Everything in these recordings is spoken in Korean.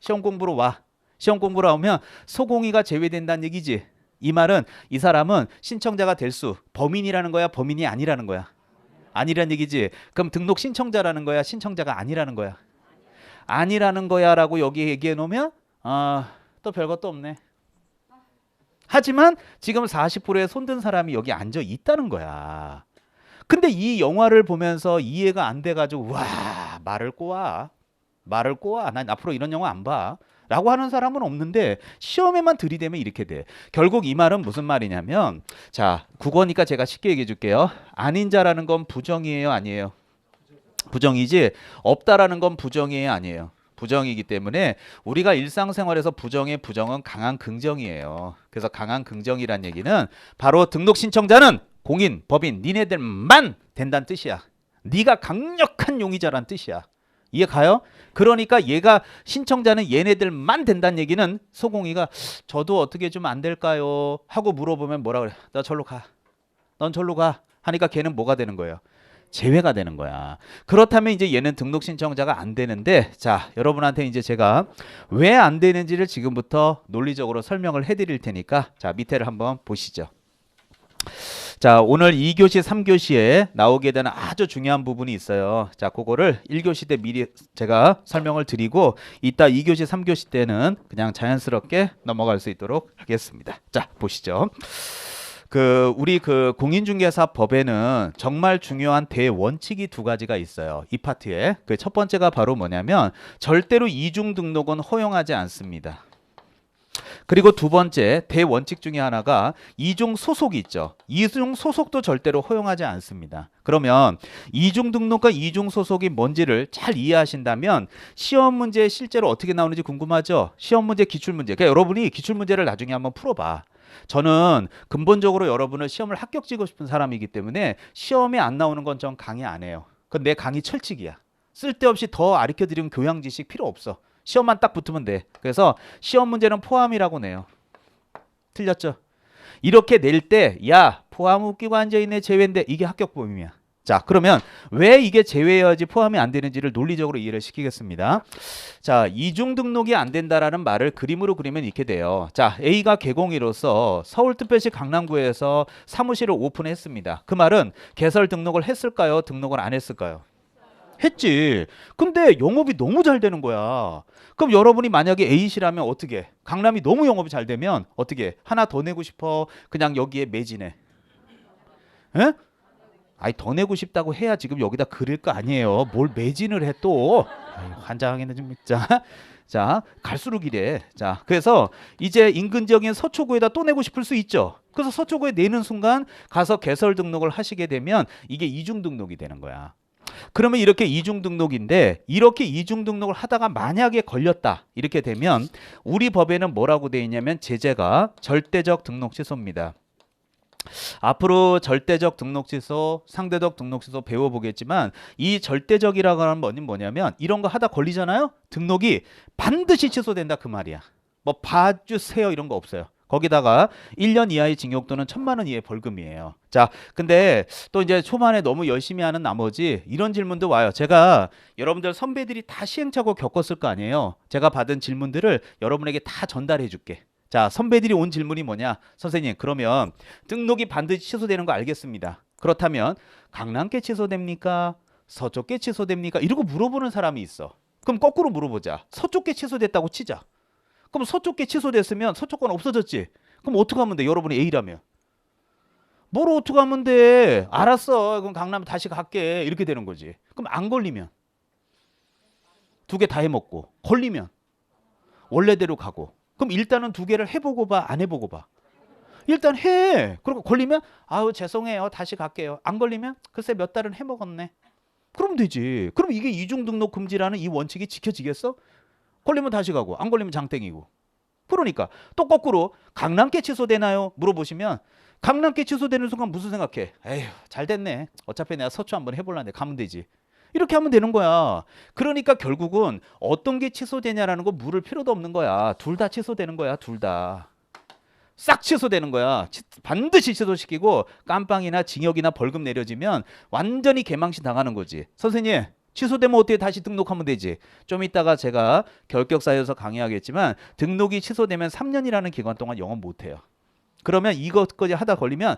시험 공부로 와. 시험 공부로 오면 소공이가 제외된다는 얘기지. 이 말은 이 사람은 신청자가 될 수, 범인이라는 거야, 범인이 아니라는 거야? 아니라는 얘기지. 그럼 등록 신청자라는 거야, 신청자가 아니라는 거야? 아니라는 거야 라고 여기 얘기해 놓으면 또 별것도 없네. 하지만 지금 40%의 손든 사람이 여기 앉아 있다는 거야. 근데 이 영화를 보면서 이해가 안 돼가지고 와 말을 꼬아 난 앞으로 이런 영화 안 봐 라고 하는 사람은 없는데 시험에만 들이대면 이렇게 돼. 결국 이 말은 무슨 말이냐면, 자 국어니까 제가 쉽게 얘기해 줄게요. 아닌 자라는 건 부정이에요, 아니에요? 부정이지. 없다라는 건 부정이에요, 아니에요? 부정이기 때문에 우리가 일상생활에서 부정의 부정은 강한 긍정이에요. 그래서 강한 긍정이란 얘기는 바로 등록 신청자는 공인, 법인, 니네들만 된다는 뜻이야. 네가 강력한 용의자란 뜻이야. 이해 가요? 그러니까 얘가 신청자는 얘네들만 된다는 얘기는 소공이가 저도 어떻게 좀 안 될까요? 하고 물어보면 뭐라 그래? 나 절로 가. 넌 절로 가. 하니까 걔는 뭐가 되는 거예요? 제외가 되는 거야. 그렇다면 이제 얘는 등록 신청자가 안 되는데, 자 여러분한테 이제 제가 왜 안 되는지를 지금부터 논리적으로 설명을 해드릴 테니까 자 밑에를 한번 보시죠. 자 오늘 2교시 3교시에 나오게 되는 아주 중요한 부분이 있어요. 자 그거를 1교시 때 미리 제가 설명을 드리고 이따 2교시 3교시 때는 그냥 자연스럽게 넘어갈 수 있도록 하겠습니다. 자 보시죠. 우리 공인중개사법에는 정말 중요한 대원칙이 두 가지가 있어요. 이 파트에. 그 첫 번째가 바로 뭐냐면 절대로 이중 등록은 허용하지 않습니다. 그리고 두 번째 대원칙 중에 하나가 이중 소속이 있죠. 이중 소속도 절대로 허용하지 않습니다. 그러면 이중 등록과 이중 소속이 뭔지를 잘 이해하신다면 시험 문제 실제로 어떻게 나오는지 궁금하죠? 시험 문제, 기출 문제. 그러니까 여러분이 기출 문제를 나중에 한번 풀어봐. 저는 근본적으로 여러분을 시험을 합격지고 싶은 사람이기 때문에 시험에 안 나오는 건 전 강의 안 해요. 그건 내 강의 철칙이야. 쓸데없이 더 가르쳐드리면 교양 지식 필요 없어. 시험만 딱 붙으면 돼. 그래서 시험 문제는 포함이라고 내요. 틀렸죠? 이렇게 낼 때 야 포함 웃기고 앉아있네 제외인데 이게 합격 범위야. 자 그러면 왜 이게 제외해야지 포함이 안 되는지를 논리적으로 이해를 시키겠습니다. 자 이중 등록이 안 된다라는 말을 그림으로 그리면 이렇게 돼요. 자 A가 개공이로서 서울특별시 강남구에서 사무실을 오픈했습니다. 그 말은 개설 등록을 했을까요? 등록을 안 했을까요? 했지. 근데 영업이 너무 잘 되는 거야. 그럼 여러분이 만약에 A시라면 어떻게? 강남이 너무 영업이 잘 되면 어떻게? 하나 더 내고 싶어? 그냥 여기에 매진해. 에? 아니 더 내고 싶다고 해야 지금 여기다 그릴 거 아니에요. 뭘 매진을 해 또. 환장하겠네 좀. 자 갈수록 이래. 자 그래서 이제 인근 지역인 서초구에다 또 내고 싶을 수 있죠. 그래서 서초구에 내는 순간 가서 개설 등록을 하시게 되면 이게 이중 등록이 되는 거야. 그러면 이렇게 이중 등록인데 이렇게 이중 등록을 하다가 만약에 걸렸다 이렇게 되면 우리 법에는 뭐라고 되어 있냐면 제재가 절대적 등록 취소입니다. 앞으로 절대적 등록 취소, 상대적 등록 취소 배워보겠지만 이 절대적이라고 하는 건 뭐냐면 이런 거 하다 걸리잖아요. 등록이 반드시 취소된다 그 말이야. 뭐 봐주세요 이런 거 없어요. 거기다가 1년 이하의 징역 또는 1,000만 원 이하의 벌금이에요. 자, 근데 또 이제 초반에 너무 열심히 하는 나머지 이런 질문도 와요. 제가 여러분들 선배들이 다 시행착오 겪었을 거 아니에요. 제가 받은 질문들을 여러분에게 다 전달해 줄게. 자, 선배들이 온 질문이 뭐냐? 선생님, 그러면 등록이 반드시 취소되는 거 알겠습니다. 그렇다면 강남께 취소됩니까? 서쪽께 취소됩니까? 이러고 물어보는 사람이 있어. 그럼 거꾸로 물어보자. 서쪽께 취소됐다고 치자. 그럼 서쪽께 취소됐으면 서쪽권 없어졌지. 그럼 어떻게 하면 돼? 여러분이 A라면. 뭘 어떻게 하면 돼? 알았어. 그럼 강남 다시 갈게. 이렇게 되는 거지. 그럼 안 걸리면. 두 개 다 해먹고. 걸리면. 원래대로 가고. 그럼 일단은 두 개를 해보고 봐. 안 해보고 봐. 일단 해. 그리고 걸리면 아우 죄송해요. 다시 갈게요. 안 걸리면 글쎄 몇 달은 해먹었네. 그럼 되지. 그럼 이게 이중 등록 금지라는 이 원칙이 지켜지겠어? 걸리면 다시 가고 안 걸리면 장땡이고. 그러니까 또 거꾸로 강남께 취소되나요? 물어보시면 강남께 취소되는 순간 무슨 생각해? 에휴 잘 됐네. 어차피 내가 서초 한번 해볼라는데 가면 되지. 이렇게 하면 되는 거야. 그러니까 결국은 어떤 게 취소되냐라는 거 물을 필요도 없는 거야. 둘 다 취소되는 거야. 둘 다. 싹 취소되는 거야. 반드시 취소시키고 깜빵이나 징역이나 벌금 내려지면 완전히 개망신 당하는 거지. 선생님 취소되면 어떻게 다시 등록하면 되지. 좀 이따가 제가 결격사유에서 강의하겠지만 등록이 취소되면 3년이라는 기간 동안 영업 못해요. 그러면 이것까지 하다 걸리면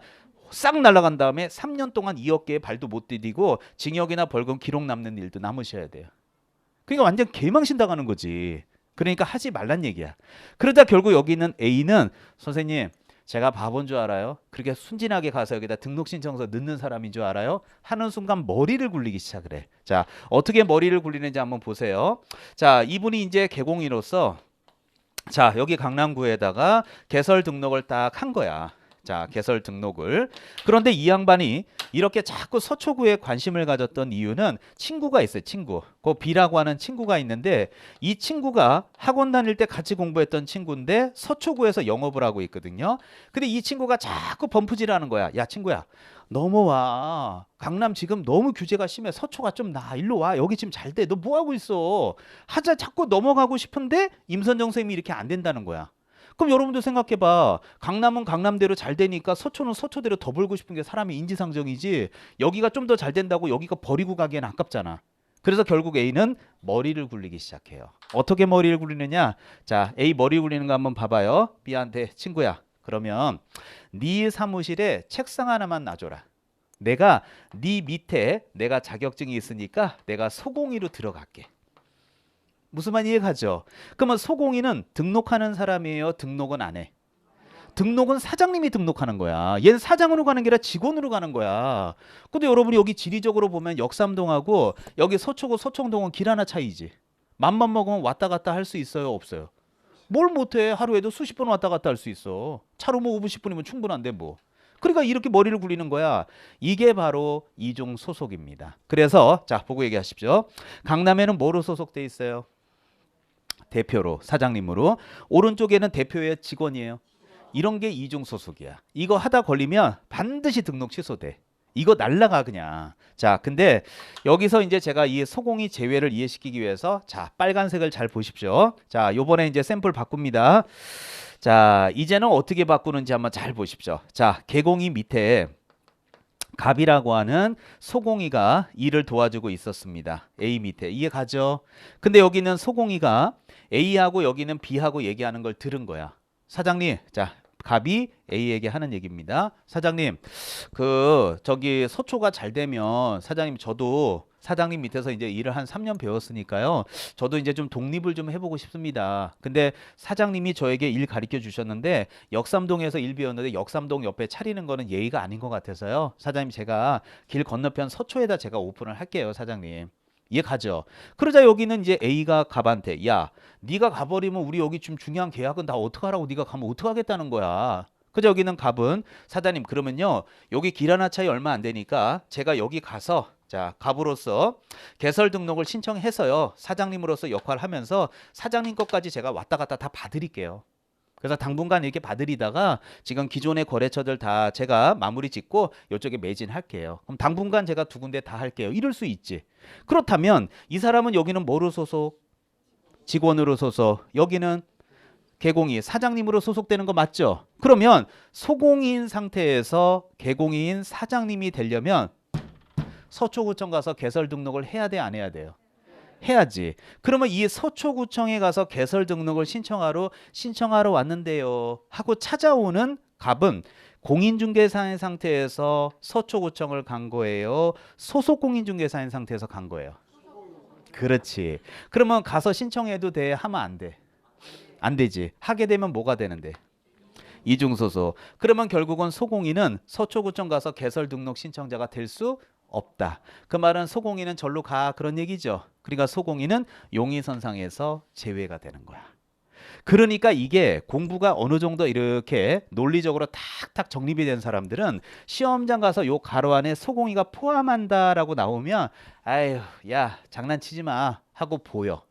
싹 날아간 다음에 3년 동안 이 어깨에 발도 못 디디고 징역이나 벌금 기록 남는 일도 남으셔야 돼요. 그러니까 완전 개망신 당하는 거지. 그러니까 하지 말란 얘기야. 그러다 결국 여기 있는 A는 선생님 제가 바본 줄 알아요? 그렇게 순진하게 가서 여기다 등록 신청서 넣는 사람인 줄 알아요? 하는 순간 머리를 굴리기 시작을 해. 자, 어떻게 머리를 굴리는지 한번 보세요. 자, 이분이 이제 개공인으로서 자, 여기 강남구에다가 개설 등록을 딱 한 거야. 자, 개설 등록을. 그런데 이 양반이 이렇게 자꾸 서초구에 관심을 가졌던 이유는 친구가 있어요. 친구. 그 B라고 하는 친구가 있는데 이 친구가 학원 다닐 때 같이 공부했던 친구인데 서초구에서 영업을 하고 있거든요. 근데 이 친구가 자꾸 범프질하는 거야. 야, 친구야. 넘어와. 강남 지금 너무 규제가 심해. 서초가 좀 나. 일로 와. 여기 지금 잘 돼. 너 뭐 하고 있어? 하자 자꾸 넘어가고 싶은데 임선정 선생님이 이렇게 안 된다는 거야. 그럼 여러분도 생각해봐. 강남은 강남대로 잘 되니까 서초는 서초대로 더 벌고 싶은 게 사람의 인지상정이지. 여기가 좀 더 잘 된다고 여기가 버리고 가기엔 아깝잖아. 그래서 결국 A는 머리를 굴리기 시작해요. 어떻게 머리를 굴리느냐? 자, A 머리 굴리는 거 한번 봐봐요. B한테 친구야. 그러면 네 사무실에 책상 하나만 놔줘라. 내가 네 밑에 내가 자격증이 있으니까 내가 소공의로 들어갈게. 무슨 말 이해가죠? 그러면 소공인은 등록하는 사람이에요? 등록은 안 해? 등록은 사장님이 등록하는 거야. 얘는 사장으로 가는 게 아니라 직원으로 가는 거야. 근데 여러분이 여기 지리적으로 보면 역삼동하고 여기 서초구 서청동은 길 하나 차이지. 맘만 먹으면 왔다 갔다 할 수 있어요? 없어요? 뭘 못해? 하루에도 수십 번 왔다 갔다 할 수 있어. 차로 뭐 5분 10분이면 충분한데 뭐. 그러니까 이렇게 머리를 굴리는 거야. 이게 바로 이중 소속입니다. 그래서 자 보고 얘기하십시오. 강남에는 뭐로 소속돼 있어요? 대표로, 사장님으로. 오른쪽에는 대표의 직원이에요. 이런 게 이중 소속이야. 이거 하다 걸리면 반드시 등록 취소돼. 이거 날라가 그냥. 자, 근데 여기서 이제 제가 이 소공의 제외를 이해시키기 위해서 자, 빨간색을 잘 보십시오. 자, 요번에 이제 샘플 바꿉니다. 자, 이제는 어떻게 바꾸는지 한번 잘 보십시오. 자, 개공이 밑에 갑이라고 하는 소공이가 일을 도와주고 있었습니다. A 밑에. 이해 가죠? 근데 여기는 소공이가 A하고 여기는 B하고 얘기하는 걸 들은 거야. 사장님, 자, 갑이 A에게 하는 얘기입니다. 사장님, 저기 서초가 잘 되면 사장님 저도 사장님 밑에서 이제 일을 한 3년 배웠으니까요. 저도 이제 좀 독립을 좀 해보고 싶습니다. 근데 사장님이 저에게 일 가르쳐 주셨는데 역삼동에서 일 배웠는데 역삼동 옆에 차리는 거는 예의가 아닌 것 같아서요. 사장님 제가 길 건너편 서초에다 제가 오픈을 할게요. 사장님. 이해 가죠? 그러자 여기는 이제 A가 갑한테 야 네가 가버리면 우리 여기 좀 중요한 계약은 다 어떡하라고 네가 가면 어떡하겠다는 거야. 그죠? 여기는 갑은 사장님 그러면요 여기 길 하나 차이 얼마 안 되니까 제가 여기 가서 자 갑으로서 개설 등록을 신청해서요 사장님으로서 역할을 하면서 사장님 것까지 제가 왔다 갔다 다 봐드릴게요. 그래서 당분간 이렇게 봐드리다가 지금 기존의 거래처들 다 제가 마무리 짓고 이쪽에 매진할게요. 그럼 당분간 제가 두 군데 다 할게요. 이럴 수 있지. 그렇다면 이 사람은 여기는 뭐로 소속? 직원으로 소속. 여기는 개공이 사장님으로 소속되는 거 맞죠? 그러면 소공인 상태에서 개공인 사장님이 되려면 서초구청 가서 개설 등록을 해야 돼, 안 해야 돼요? 해야지. 그러면 이 서초구청에 가서 개설 등록을 신청하러 왔는데요 하고 찾아오는 갑은 공인중개사인 상태에서 서초구청을 간 거예요? 소속 공인중개사인 상태에서 간 거예요? 그렇지. 그러면 가서 신청해도 돼? 하면 안 돼? 안 되지. 하게 되면 뭐가 되는데? 이중소속. 그러면 결국은 소공인은 서초구청 가서 개설 등록 신청자가 될 수 없다. 그 말은 소공인은 절로 가 그런 얘기죠. 그러니까 소공인은 용의선상에서 제외가 되는 거야. 그러니까 이게 공부가 어느 정도 이렇게 논리적으로 탁탁 정립이 된 사람들은 시험장 가서 요 가로 안에 소공이가 포함한다라고 나오면 아유 야 장난치지 마 하고 보여.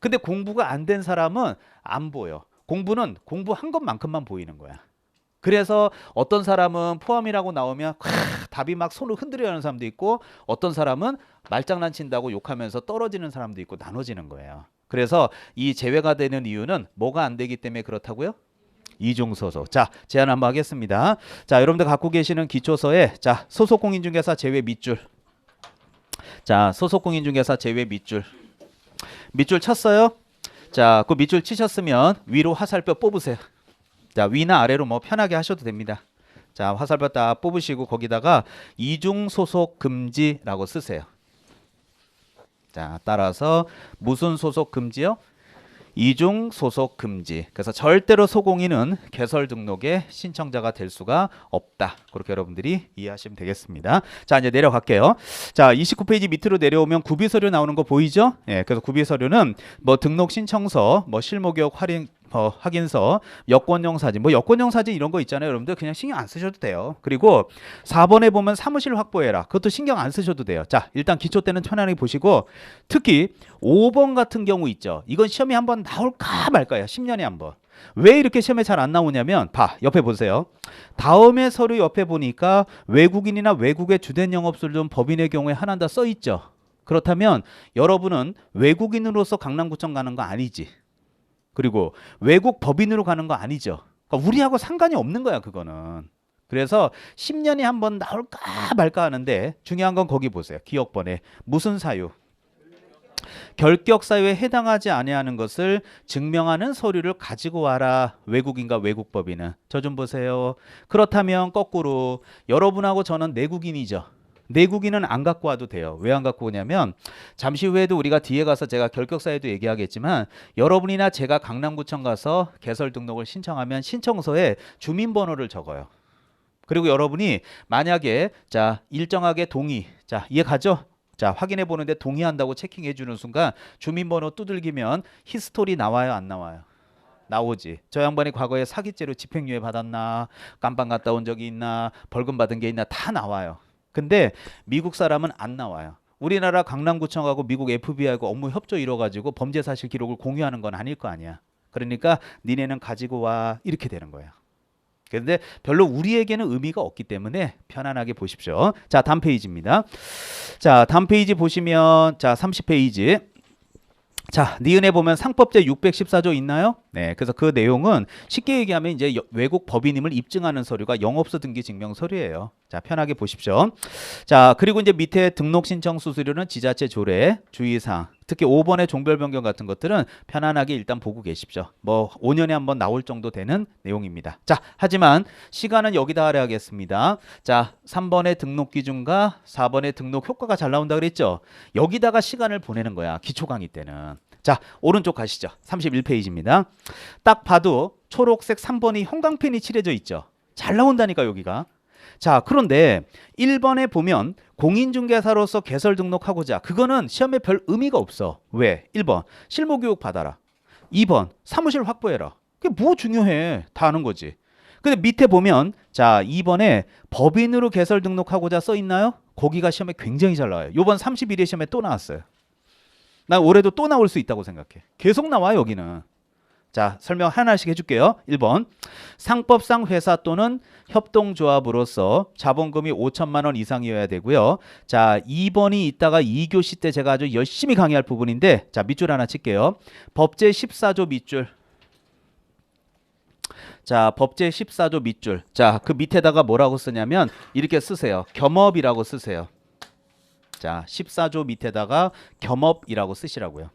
근데 공부가 안 된 사람은 안 보여. 공부는 공부한 것만큼만 보이는 거야. 그래서 어떤 사람은 포함이라고 나오면 답이 막 손을 흔들려하는 사람도 있고 어떤 사람은 말장난친다고 욕하면서 떨어지는 사람도 있고 나눠지는 거예요. 그래서 이 제외가 되는 이유는 뭐가 안 되기 때문에 그렇다고요? 이중소속. 자, 제안 한번 하겠습니다. 자, 여러분들 갖고 계시는 기초서에 자, 소속 공인중개사 제외 밑줄. 자, 소속공인중개사 제외 밑줄. 밑줄 쳤어요? 자, 그 밑줄 치셨으면 위로 화살표 뽑으세요. 자, 위나 아래로 뭐 편하게 하셔도 됩니다. 자, 화살표 딱 뽑으시고 거기다가 이중 소속 금지라고 쓰세요. 자, 따라서 무슨 소속 금지요? 이중 소속 금지. 그래서 절대로 소공인은 개설 등록의 신청자가 될 수가 없다. 그렇게 여러분들이 이해하시면 되겠습니다. 자, 이제 내려갈게요. 자, 29페이지 밑으로 내려오면 구비 서류 나오는 거 보이죠? 예, 그래서 구비 서류는 뭐 등록 신청서, 뭐 실무교육 확인서, 여권용 사진, 뭐 여권용 사진 이런 거 있잖아요. 여러분들 그냥 신경 안 쓰셔도 돼요. 그리고 4번에 보면 사무실 확보해라. 그것도 신경 안 쓰셔도 돼요. 자, 일단 기초 때는 편안하게 보시고 특히 5번 같은 경우 있죠. 이건 시험에 한번 나올까 말까요? 10년에 한번. 왜 이렇게 시험에 잘 안 나오냐면 옆에 보세요. 다음에 서류 옆에 보니까 외국인이나 외국의 주된 영업소를 둔 법인의 경우에 하나다 써 있죠. 그렇다면 여러분은 외국인으로서 강남구청 가는 거 아니지. 그리고 외국 법인으로 가는 거 아니죠. 그러니까 우리하고 상관이 없는 거야, 그거는. 그래서 10년에 한번 나올까 말까 하는데 중요한 건 거기 보세요. 기억번에 무슨 사유? 결격 사유에 해당하지 아니하는 것을 증명하는 서류를 가지고 와라. 외국인과 외국 법인은. 저 좀 보세요. 그렇다면 거꾸로 여러분하고 저는 내국인이죠. 내국인은 안 갖고 와도 돼요. 왜 안 갖고 오냐면 잠시 후에도 우리가 뒤에 가서 제가 결격사에도 얘기하겠지만 여러분이나 제가 강남구청 가서 개설 등록을 신청하면 신청서에 주민번호를 적어요. 그리고 여러분이 만약에 자 일정하게 동의, 자 이해 가죠? 자 확인해 보는데 동의한다고 체킹해 주는 순간 주민번호 두들기면 히스토리 나와요, 안 나와요? 나오지. 저 양반이 과거에 사기죄로 집행유예 받았나, 깜빵 갔다 온 적이 있나, 벌금 받은 게 있나 다 나와요. 근데 미국 사람은 안 나와요. 우리나라 강남구청하고 미국 FBI하고 업무 협조 이뤄가지고 범죄 사실 기록을 공유하는 건 아닐 거 아니야. 그러니까 니네는 가지고 와 이렇게 되는 거야. 그런데 별로 우리에게는 의미가 없기 때문에 편안하게 보십시오. 자, 다음 페이지입니다. 자, 다음 페이지 보시면 자 30페이지. 자, 니은에 보면 상법제 614조 있나요? 네, 그래서 그 내용은 쉽게 얘기하면 이제 외국 법인임을 입증하는 서류가 영업소 등기 증명 서류예요. 자, 편하게 보십시오. 자, 그리고 이제 밑에 등록 신청 수수료는 지자체 조례, 주의사항, 특히 5번의 종별 변경 같은 것들은 편안하게 일단 보고 계십시오. 뭐 5년에 한번 나올 정도 되는 내용입니다. 자, 하지만 시간은 여기다 할애하겠습니다. 자, 3번의 등록 기준과 4번의 등록 효과가 잘 나온다 그랬죠? 여기다가 시간을 보내는 거야. 기초 강의 때는. 자, 오른쪽 가시죠. 31페이지입니다. 딱 봐도 초록색 3번이 형광펜이 칠해져 있죠. 잘 나온다니까 여기가. 자, 그런데 1번에 보면 공인중개사로서 개설 등록하고자, 그거는 시험에 별 의미가 없어. 왜? 1번 실무교육 받아라. 2번 사무실 확보해라. 그게 뭐 중요해. 다 아는 거지. 근데 밑에 보면 자 2번에 법인으로 개설 등록하고자 써 있나요? 거기가 시험에 굉장히 잘 나와요. 요번 31회 시험에 또 나왔어요. 난 올해도 또 나올 수 있다고 생각해. 계속 나와요 여기는. 자, 설명 하나씩 해줄게요. 1번 상법상 회사 또는 협동조합으로서 자본금이 5천만 원 이상이어야 되고요. 자, 2번이 이따가 2교시 때 제가 아주 열심히 강의할 부분인데 자, 밑줄 하나 칠게요. 법제 14조 밑줄. 자, 법제 14조 밑줄. 자, 그 밑에다가 뭐라고 쓰냐면 이렇게 쓰세요. 겸업이라고 쓰세요. 자, 14조 밑에다가 겸업이라고 쓰시라고요.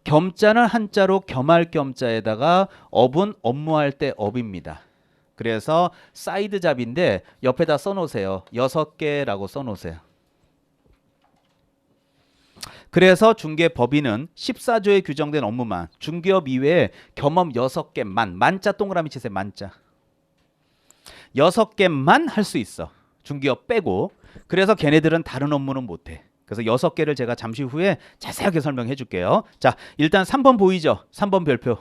겸자는 한자로 겸할 겸자에다가 업은 업무할 때 업입니다. 그래서 사이드 잡인데 옆에다 써놓으세요. 6개라고 써놓으세요. 그래서 중개법인은 14조에 규정된 업무만, 중개업 이외에 겸업 6개만, 만자 동그라미 치세요. 만자. 6개만 할 수 있어. 중개업 빼고. 그래서 걔네들은 다른 업무는 못해. 그래서 6개를 제가 잠시 후에 자세하게 설명해 줄게요. 자, 일단 3번 보이죠? 3번 별표.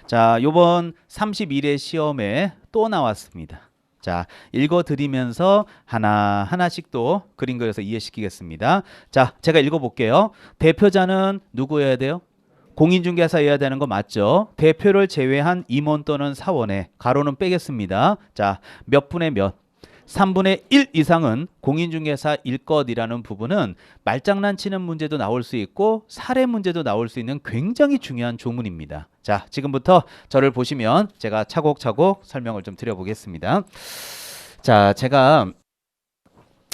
자, 요번 31회 시험에 또 나왔습니다. 자, 읽어드리면서 하나씩 또 그림 그려서 이해시키겠습니다. 자, 제가 읽어볼게요. 대표자는 누구여야 돼요? 공인중개사여야 되는 거 맞죠? 대표를 제외한 임원 또는 사원에 가로는 빼겠습니다. 자, 몇 분의 몇? 3분의 1 이상은 공인중개사일 것이라는 부분은 말장난치는 문제도 나올 수 있고 사례 문제도 나올 수 있는 굉장히 중요한 조문입니다. 자, 지금부터 저를 보시면 제가 차곡차곡 설명을 좀 드려보겠습니다. 자, 제가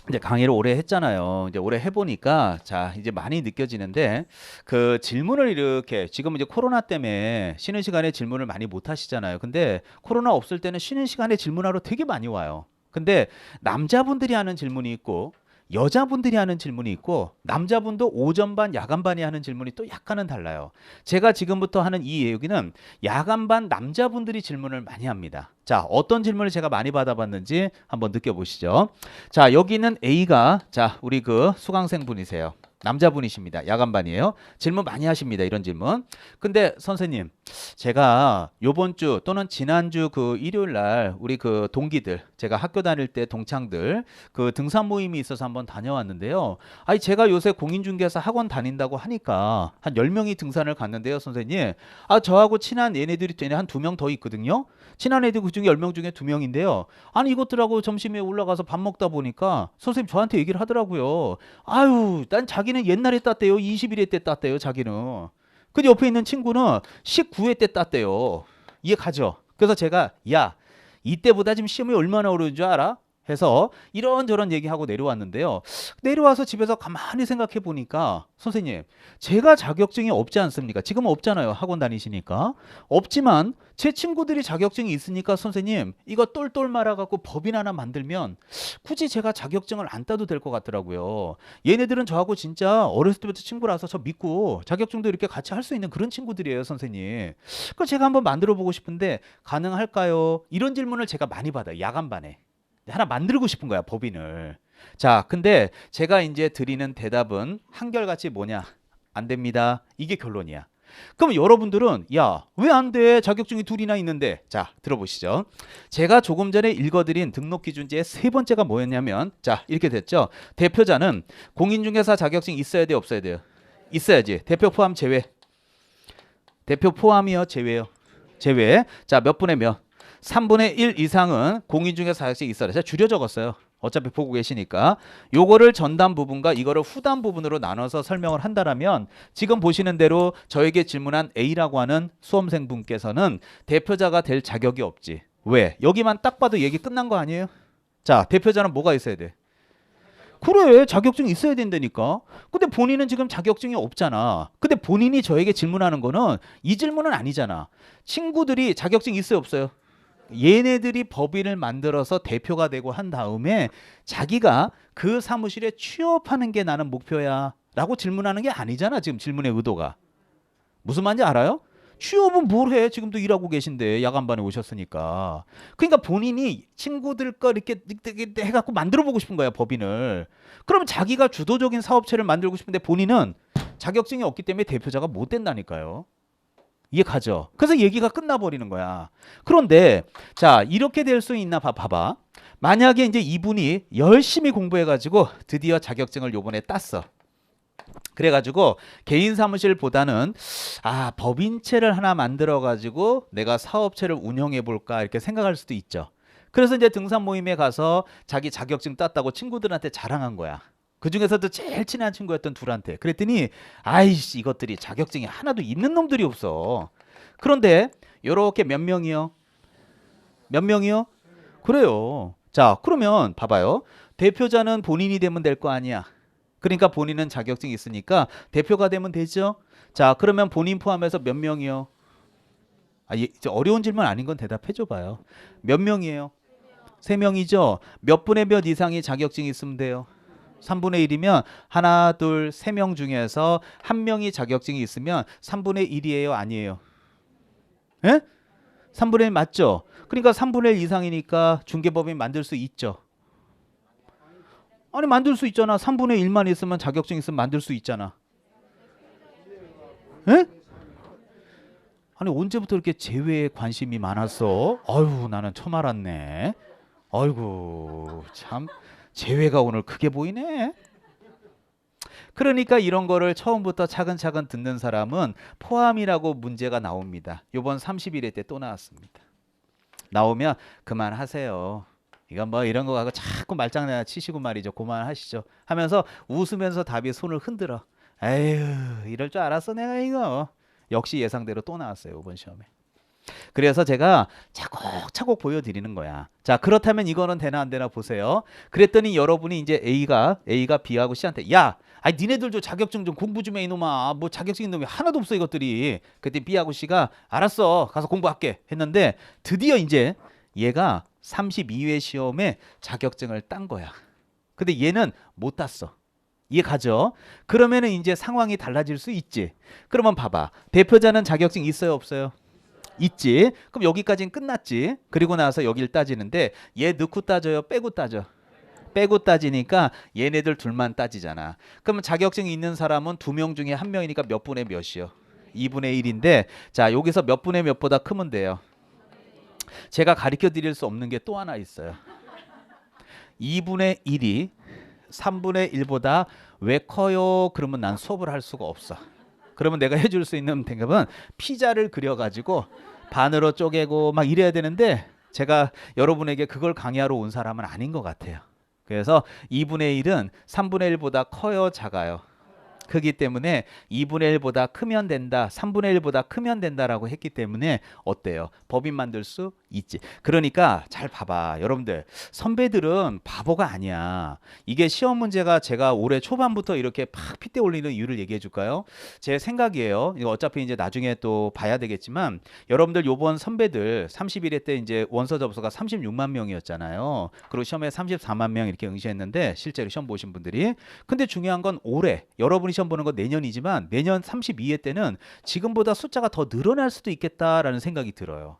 이제 강의를 오래 했잖아요. 이제 오래 해보니까 자 이제 많이 느껴지는데 그 질문을 이렇게 지금 이제 코로나 때문에 쉬는 시간에 질문을 많이 못 하시잖아요. 근데 코로나 없을 때는 쉬는 시간에 질문하러 되게 많이 와요. 근데 남자분들이 하는 질문이 있고 여자분들이 하는 질문이 있고 남자분도 오전 반, 야간 반이 하는 질문이 또 약간은 달라요. 제가 지금부터 하는 이 얘기는 야간 반 남자분들이 질문을 많이 합니다. 자, 어떤 질문을 제가 많이 받아봤는지 한번 느껴보시죠. 자, 여기는 A가 자, 우리 그 수강생 분이세요. 남자분이십니다. 야간반이에요. 질문 많이 하십니다. 이런 질문. 근데 선생님, 제가 요번 주 또는 지난주 그 일요일 날 우리 그 동기들, 제가 학교 다닐 때 동창들 그 등산 모임이 있어서 한번 다녀왔는데요. 아니, 제가 요새 공인중개사 학원 다닌다고 하니까 한 10명이 등산을 갔는데요, 선생님. 아, 저하고 친한 얘네들이 한 2명 더 있거든요. 친한 애들 그 중에 10명 중에 2명인데요. 아니, 이것들하고 점심에 올라가서 밥 먹다 보니까 선생님 저한테 얘기를 하더라고요. 아유, 난 자기는 옛날에 땄대요. 21회 때 땄대요, 자기는. 근데 옆에 있는 친구는 19회 때 땄대요. 이해 가죠? 그래서 제가 야, 이때보다 지금 시험이 얼마나 어려운 줄 알아? 해서 이런저런 얘기하고 내려왔는데요. 내려와서 집에서 가만히 생각해 보니까 선생님, 제가 자격증이 없지 않습니까? 지금은 없잖아요. 학원 다니시니까. 없지만 제 친구들이 자격증이 있으니까 선생님, 이거 똘똘 말아갖고 법인 하나 만들면 굳이 제가 자격증을 안 따도 될 것 같더라고요. 얘네들은 저하고 진짜 어렸을 때부터 친구라서 저 믿고 자격증도 이렇게 같이 할 수 있는 그런 친구들이에요, 선생님. 그거 제가 한번 만들어 보고 싶은데 가능할까요? 이런 질문을 제가 많이 받아요. 야간반에. 하나 만들고 싶은 거야, 법인을. 자, 근데 제가 이제 드리는 대답은 한결같이 뭐냐? 안 됩니다. 이게 결론이야. 그럼 여러분들은 야, 왜 안 돼? 자격증이 둘이나 있는데. 자, 들어보시죠. 제가 조금 전에 읽어드린 등록기준제의 세 번째가 뭐였냐면 자, 이렇게 됐죠. 대표자는 공인중개사 자격증 있어야 돼, 없어야 돼요? 있어야지. 대표 포함 제외. 대표 포함이요, 제외요? 제외. 자, 몇 분의 몇? 3분의 1 이상은 공인중개사 자격증이 있어야 돼. 제가 줄여 적었어요. 어차피 보고 계시니까 요거를 전담 부분과 이거를 후담 부분으로 나눠서 설명을 한다라면 지금 보시는 대로 저에게 질문한 A라고 하는 수험생분께서는 대표자가 될 자격이 없지. 왜? 여기만 딱 봐도 얘기 끝난 거 아니에요? 자, 대표자는 뭐가 있어야 돼? 그래, 자격증이 있어야 된다니까. 근데 본인은 지금 자격증이 없잖아. 근데 본인이 저에게 질문하는 거는 이 질문은 아니잖아. 친구들이 자격증 있어요, 없어요? 얘네들이 법인을 만들어서 대표가 되고 한 다음에 자기가 그 사무실에 취업하는 게 나는 목표야 라고 질문하는 게 아니잖아. 지금 질문의 의도가. 무슨 말인지 알아요? 취업은 뭘 해? 지금도 일하고 계신데 야간반에 오셨으니까. 그러니까 본인이 친구들 거 이렇게 해갖고 만들어 보고 싶은 거야, 법인을. 그러면 자기가 주도적인 사업체를 만들고 싶은데 본인은 자격증이 없기 때문에 대표자가 못 된다니까요. 이해 가죠? 그래서 얘기가 끝나버리는 거야. 그런데 자, 이렇게 될 수 있나 봐봐. 만약에 이제 이분이 열심히 공부해가지고 드디어 자격증을 요번에 땄어. 그래가지고 개인 사무실보다는 아, 법인체를 하나 만들어가지고 내가 사업체를 운영해 볼까 이렇게 생각할 수도 있죠. 그래서 이제 등산 모임에 가서 자기 자격증 땄다고 친구들한테 자랑한 거야. 그 중에서도 제일 친한 친구였던 둘한테. 그랬더니 아이씨, 이것들이 자격증이 하나도 있는 놈들이 없어. 그런데 요렇게 몇 명이요? 몇 명이요? 그래요. 자, 그러면 봐봐요. 대표자는 본인이 되면 될 거 아니야. 그러니까 본인은 자격증이 있으니까 대표가 되면 되죠. 자, 그러면 본인 포함해서 몇 명이요? 아, 이제 어려운 질문 아닌 건 대답해 줘 봐요. 몇 명이에요? 세 명이죠. 몇 분의 몇 이상이 자격증이 있으면 돼요? 3분의 1이면 하나, 둘, 세 명 중에서 한 명이 자격증이 있으면 3분의 1이에요, 아니에요? 예? 3분의 1 맞죠? 그러니까 3분의 1 이상이니까 중개법인 만들 수 있죠. 아니, 만들 수 있잖아. 3분의 1만 있으면 자격증 있으면 만들 수 있잖아. 예? 아니, 언제부터 이렇게 재회에 관심이 많았어? 아유, 나는 처음 알았네. 아이고, 참 재회가 오늘 크게 보이네. 그러니까 이런 거를 처음부터 차근차근 듣는 사람은 포함이라고 문제가 나옵니다. 요번 30일에 때 또 나왔습니다. 나오면 그만하세요. 이건 뭐 이런 거 가고 자꾸 말장난 치시고 말이죠. 그만하시죠. 하면서 웃으면서 답이 손을 흔들어. 에휴, 이럴 줄 알았어 내가 이거. 역시 예상대로 또 나왔어요, 이번 시험에. 그래서 제가 차곡차곡 보여드리는 거야. 자, 그렇다면 이거는 되나 안 되나 보세요. 그랬더니 여러분이 이제 A가 B하고 C한테 야, 아니 니네들도 자격증 좀 공부 좀 해 이놈아. 뭐 자격증 있는 놈이 하나도 없어 이것들이. 그때 B하고 C가 알았어 가서 공부할게 했는데 드디어 이제 얘가 32회 시험에 자격증을 딴 거야. 근데 얘는 못 땄어. 이해 가죠? 그러면은 이제 상황이 달라질 수 있지. 그러면 봐봐. 대표자는 자격증 있어요, 없어요? 있지. 그럼 여기까지는 끝났지. 그리고 나서 여길 따지는데 얘 넣고 따져요, 빼고 따져? 빼고 따지니까 얘네들 둘만 따지잖아. 그러면 자격증이 있는 사람은 두 명 중에 한 명이니까 몇 분의 몇이요? 2분의 1인데 자, 여기서 몇 분의 몇보다 크면 돼요. 제가 가르쳐 드릴 수 없는 게 또 하나 있어요. 2분의 1이 3분의 1보다 왜 커요? 그러면 난 수업을 할 수가 없어. 그러면 내가 해줄 수 있는 방법은 피자를 그려가지고 반으로 쪼개고 막 이래야 되는데 제가 여러분에게 그걸 강의하러 온 사람은 아닌 것 같아요. 그래서 2분의 1은 3분의 1보다 커요? 작아요? 크기 때문에 2분의 1보다 크면 된다, 3분의 1보다 크면 된다라고 했기 때문에 어때요? 법인 만들 수 있지. 그러니까 잘 봐봐. 여러분들 선배들은 바보가 아니야. 이게 시험 문제가 제가 올해 초반부터 이렇게 팍 핏대 올리는 이유를 얘기해 줄까요? 제 생각이에요. 이거 어차피 이제 나중에 또 봐야 되겠지만 여러분들 요번 선배들 31회 때 이제 원서 접수가 36만 명이었잖아요. 그리고 시험에 34만 명 이렇게 응시했는데 실제로 시험 보신 분들이. 근데 중요한 건 올해 여러분이 시험 보는 건 내년이지만 내년 32회 때는 지금보다 숫자가 더 늘어날 수도 있겠다라는 생각이 들어요.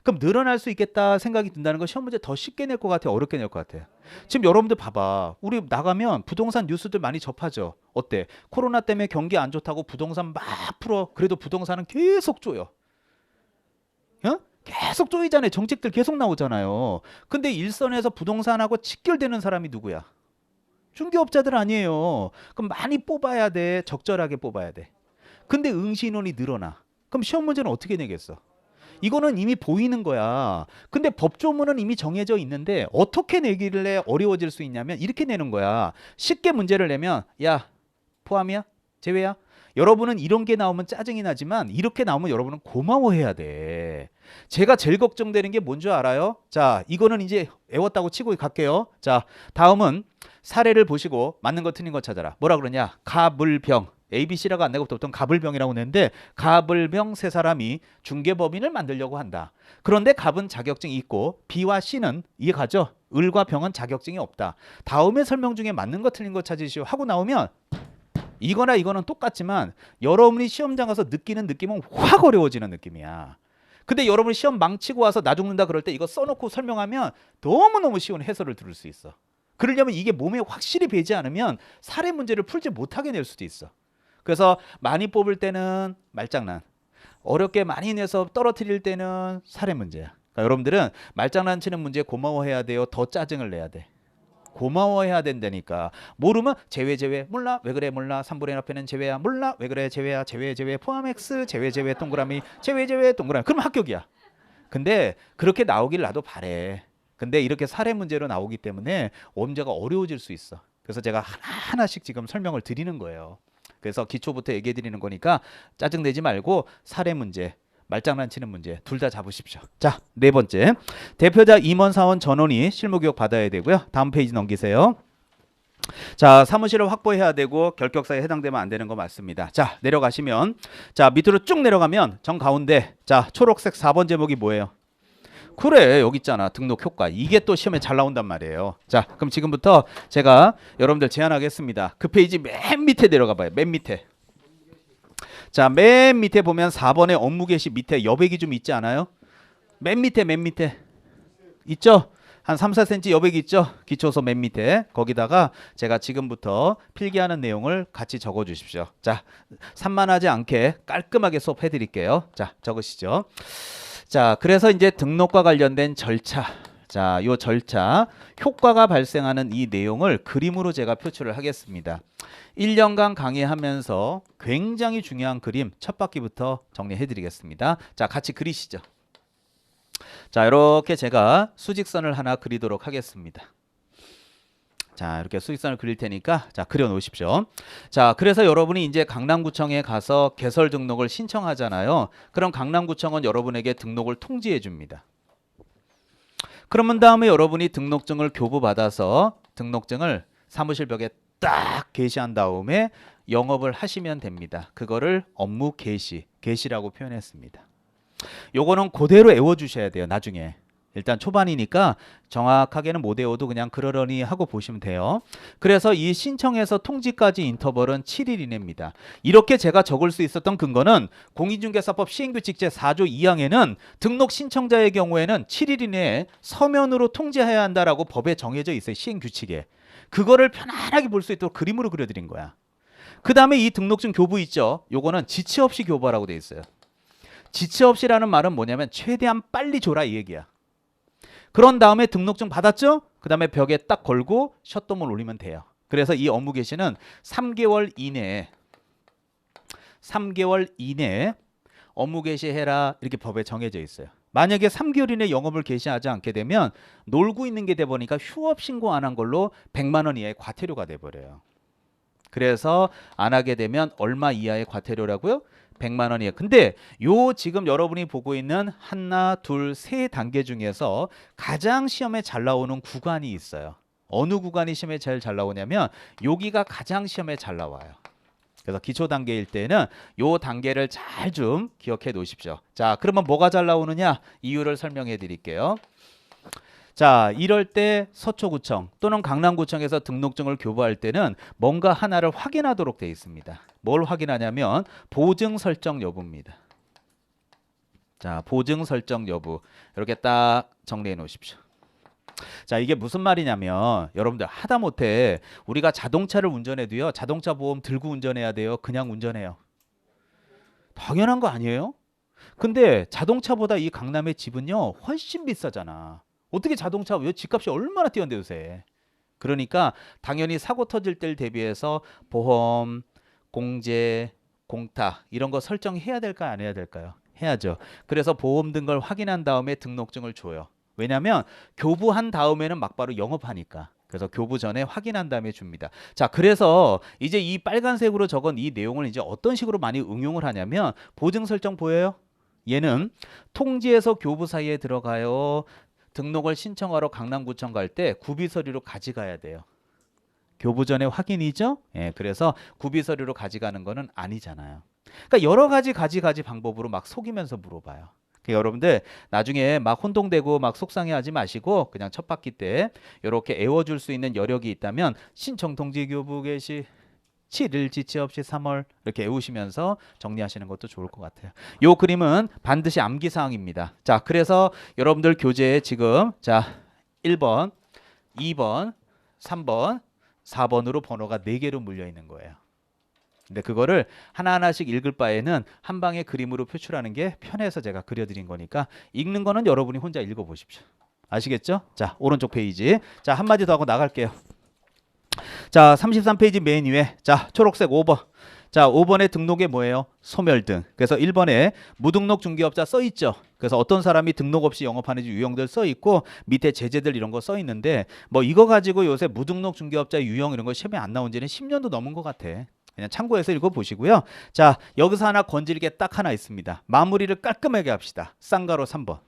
그럼 늘어날 수 있겠다 생각이 든다는 건 시험 문제 더 쉽게 낼 것 같아요? 어렵게 낼 것 같아요? 지금 여러분들 봐봐. 우리 나가면 부동산 뉴스들 많이 접하죠. 어때? 코로나 때문에 경기 안 좋다고 부동산 막 풀어. 그래도 부동산은 계속 쪼여. 어? 계속 쪼이잖아요. 정책들 계속 나오잖아요. 근데 일선에서 부동산하고 직결되는 사람이 누구야? 중개업자들 아니에요. 그럼 많이 뽑아야 돼. 적절하게 뽑아야 돼. 근데 응시 인원이 늘어나. 그럼 시험 문제는 어떻게 내겠어? 이거는 이미 보이는 거야. 근데 법조문은 이미 정해져 있는데 어떻게 내길래 어려워질 수 있냐면 이렇게 내는 거야. 쉽게 문제를 내면 야, 포함이야? 제외야? 여러분은 이런 게 나오면 짜증이 나지만 이렇게 나오면 여러분은 고마워해야 돼. 제가 제일 걱정되는 게 뭔 줄 알아요? 자, 이거는 이제 외웠다고 치고 갈게요. 자, 다음은 사례를 보시고 맞는 거 틀린 거 찾아라. 뭐라 그러냐? 가불병. ABC라고 안 내고 보통 가불병이라고 냈는데 가불병 세 사람이 중개법인을 만들려고 한다. 그런데 갑은 자격증이 있고 B와 C는 이해 가죠? 을과 병은 자격증이 없다. 다음에 설명 중에 맞는 거 틀린 거 찾으시오 하고 나오면 이거나 이거는 똑같지만 여러분이 시험장 가서 느끼는 느낌은 확 어려워지는 느낌이야. 근데 여러분이 시험 망치고 와서 나 죽는다 그럴 때 이거 써놓고 설명하면 너무너무 쉬운 해설을 들을 수 있어. 그러려면 이게 몸에 확실히 배지 않으면 사례 문제를 풀지 못하게 낼 수도 있어. 그래서 많이 뽑을 때는 말장난, 어렵게 많이 내서 떨어뜨릴 때는 사례 문제야. 그러니까 여러분들은 말장난 치는 문제에 고마워해야 돼요? 더 짜증을 내야 돼? 고마워해야 된다니까. 모르면 제외 몰라 왜 그래 몰라 3분의 1 앞에는 제외야 몰라 왜 그래 제외야 제외 포함 X 제외 동그라미 제외 동그라미 그럼 합격이야. 근데 그렇게 나오길 나도 바래. 근데 이렇게 사례 문제로 나오기 때문에 문제가 어려워질 수 있어. 그래서 제가 하나하나씩 지금 설명을 드리는 거예요. 그래서 기초부터 얘기해 드리는 거니까 짜증내지 말고 사례 문제 말장난 치는 문제 둘 다 잡으십시오. 자, 네 번째. 대표자 임원 사원 전원이 실무 교육 받아야 되고요. 다음 페이지 넘기세요. 자, 사무실을 확보해야 되고 결격사에 해당되면 안 되는 거 맞습니다. 자, 내려가시면 자, 밑으로 쭉 내려가면 정 가운데 자, 초록색 4번 제목이 뭐예요? 그래, 여기 있잖아. 등록 효과. 이게 또 시험에 잘 나온단 말이에요. 자, 그럼 지금부터 제가 여러분들 제안하겠습니다. 그 페이지 맨 밑에 내려가 봐요. 맨 밑에. 자, 맨 밑에 보면 4번의 업무 개시 밑에 여백이 좀 있지 않아요? 맨 밑에 있죠? 한 3, 4cm 여백이 있죠? 기초서 맨 밑에. 거기다가 제가 지금부터 필기하는 내용을 같이 적어 주십시오. 자, 산만하지 않게 깔끔하게 수업해 드릴게요. 자, 적으시죠. 자, 그래서 이제 등록과 관련된 절차. 자, 요 절차, 효과가 발생하는 이 내용을 그림으로 제가 표출을 하겠습니다. 1년간 강의하면서 굉장히 중요한 그림 첫 바퀴부터 정리해 드리겠습니다. 자, 같이 그리시죠. 자, 이렇게 제가 수직선을 하나 그리도록 하겠습니다. 자, 이렇게 수직선을 그릴 테니까 자, 그려 놓으십시오. 자, 그래서 여러분이 이제 강남구청에 가서 개설 등록을 신청하잖아요. 그럼 강남구청은 여러분에게 등록을 통지해 줍니다. 그러면 다음에 여러분이 등록증을 교부받아서 등록증을 사무실 벽에 딱 게시한 다음에 영업을 하시면 됩니다. 그거를 업무 게시라고 표현했습니다. 요거는 그대로 외워주셔야 돼요. 나중에. 일단 초반이니까 정확하게는 못 외워도 그냥 그러려니 하고 보시면 돼요. 그래서 이 신청에서 통지까지 인터벌은 7일 이내입니다. 이렇게 제가 적을 수 있었던 근거는 공인중개사법 시행규칙 제4조 2항에는 등록 신청자의 경우에는 7일 이내에 서면으로 통지해야 한다라고 법에 정해져 있어요. 시행규칙에. 그거를 편안하게 볼 수 있도록 그림으로 그려드린 거야. 그 다음에 이 등록증 교부 있죠. 요거는 지체 없이 교부하라고 돼 있어요. 지체 없이라는 말은 뭐냐면 최대한 빨리 줘라 이 얘기야. 그런 다음에 등록증 받았죠? 그 다음에 벽에 딱 걸고 셧도문 올리면 돼요. 그래서 이 업무 개시는 3개월 이내에 업무 개시해라 이렇게 법에 정해져 있어요. 만약에 3개월 이내 영업을 개시하지 않게 되면 놀고 있는 게 돼 보니까 휴업 신고 안 한 걸로 100만 원 이하의 과태료가 돼 버려요. 그래서 안 하게 되면 얼마 이하의 과태료라고요? 100만 원이에요. 근데 요 지금 여러분이 보고 있는 하나, 둘, 세 단계 중에서 가장 시험에 잘 나오는 구간이 있어요. 어느 구간이 시험에 제일 잘 나오냐면 여기가 가장 시험에 잘 나와요. 그래서 기초 단계일 때는 요 단계를 잘 좀 기억해 놓으십시오. 자, 그러면 뭐가 잘 나오느냐? 이유를 설명해 드릴게요. 자, 이럴 때 서초구청 또는 강남구청에서 등록증을 교부할 때는 뭔가 하나를 확인하도록 되어 있습니다. 뭘 확인하냐면 보증 설정 여부입니다. 자, 보증 설정 여부 이렇게 딱 정리해 놓으십시오. 자, 이게 무슨 말이냐면 여러분들 하다못해 우리가 자동차를 운전해도요, 자동차 보험 들고 운전해야 돼요? 그냥 운전해요? 당연한 거 아니에요? 근데 자동차보다 이 강남의 집은요 훨씬 비싸잖아. 어떻게 자동차 집값이 얼마나 뛰었는데 요새. 그러니까 당연히 사고 터질 때를 대비해서 보험, 공제, 공타 이런 거 설정해야 될까요? 안 해야 될까요? 해야죠. 그래서 보험 등 걸 확인한 다음에 등록증을 줘요. 왜냐하면 교부한 다음에는 막바로 영업하니까. 그래서 교부 전에 확인한 다음에 줍니다. 자, 그래서 이제 이 빨간색으로 적은 이 내용을 이제 어떤 식으로 많이 응용을 하냐면 보증 설정 보여요? 얘는 통지에서 교부 사이에 들어가요. 등록을 신청하러 강남구청 갈 때 구비서류로 가져가야 돼요. 교부 전에 확인이죠? 예, 그래서 구비서류로 가져가는 거는 아니잖아요. 그러니까 여러 가지 방법으로 막 속이면서 물어봐요. 그러니까 여러분들 나중에 막 혼동되고 막 속상해하지 마시고 그냥 첫 바퀴 때 이렇게 애워줄 수 있는 여력이 있다면 신청 통지 교부 개시 7일 지체 없이 3월 이렇게 외우시면서 정리하시는 것도 좋을 것 같아요. 요 그림은 반드시 암기사항입니다. 자, 그래서 여러분들 교재에 지금 자 1번, 2번, 3번, 4번으로 번호가 4개로 물려 있는 거예요. 근데 그거를 하나하나씩 읽을 바에는 한 방에 그림으로 표출하는 게 편해서 제가 그려드린 거니까 읽는 거는 여러분이 혼자 읽어보십시오. 아시겠죠? 자, 오른쪽 페이지. 자, 한마디 더 하고 나갈게요. 자, 33페이지 맨 위에 자, 초록색 5번. 자, 5번의 등록에 뭐예요? 소멸등. 그래서 1번에 무등록 중개업자 써 있죠. 그래서 어떤 사람이 등록 없이 영업하는지 유형들 써 있고 밑에 제재들 이런 거 써 있는데 뭐 이거 가지고 요새 무등록 중개업자 유형 이런 거 시험에 안 나온 지는 10년도 넘은 것 같아. 그냥 참고해서 읽어보시고요. 자, 여기서 하나 건질 게 딱 하나 있습니다. 마무리를 깔끔하게 합시다. 쌍가로 3번.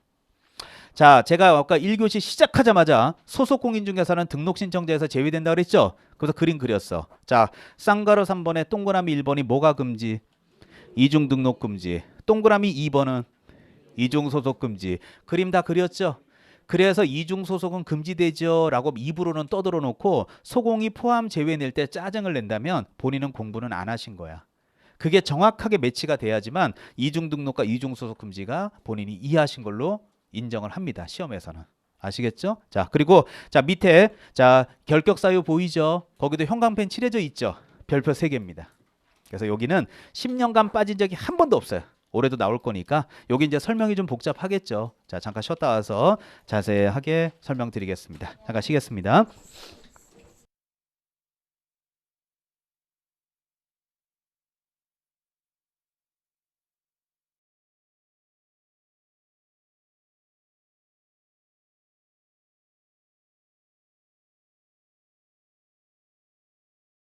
자, 제가 아까 1교시 시작하자마자 소속 공인중개사는 등록 신청자에서 제외된다 그랬죠? 그래서 그림 그렸어. 자, 쌍가로 3번에 동그라미 1번이 뭐가 금지? 이중 등록 금지. 동그라미 2번은 이중 소속 금지. 그림 다 그렸죠? 그래서 이중 소속은 금지되죠 라고 입으로는 떠들어 놓고 소공이 포함 제외 낼 때 짜증을 낸다면 본인은 공부는 안 하신 거야. 그게 정확하게 매치가 돼야지만 이중 등록과 이중 소속 금지가 본인이 이해하신 걸로 인정을 합니다. 시험에서는. 아시겠죠? 자, 그리고 자, 밑에 자, 결격 사유 보이죠? 거기도 형광펜 칠해져 있죠? 별표 3개입니다. 그래서 여기는 10년간 빠진 적이 한 번도 없어요. 올해도 나올 거니까 여기 이제 설명이 좀 복잡하겠죠. 자, 잠깐 쉬었다 와서 자세하게 설명드리겠습니다. 잠깐 쉬겠습니다.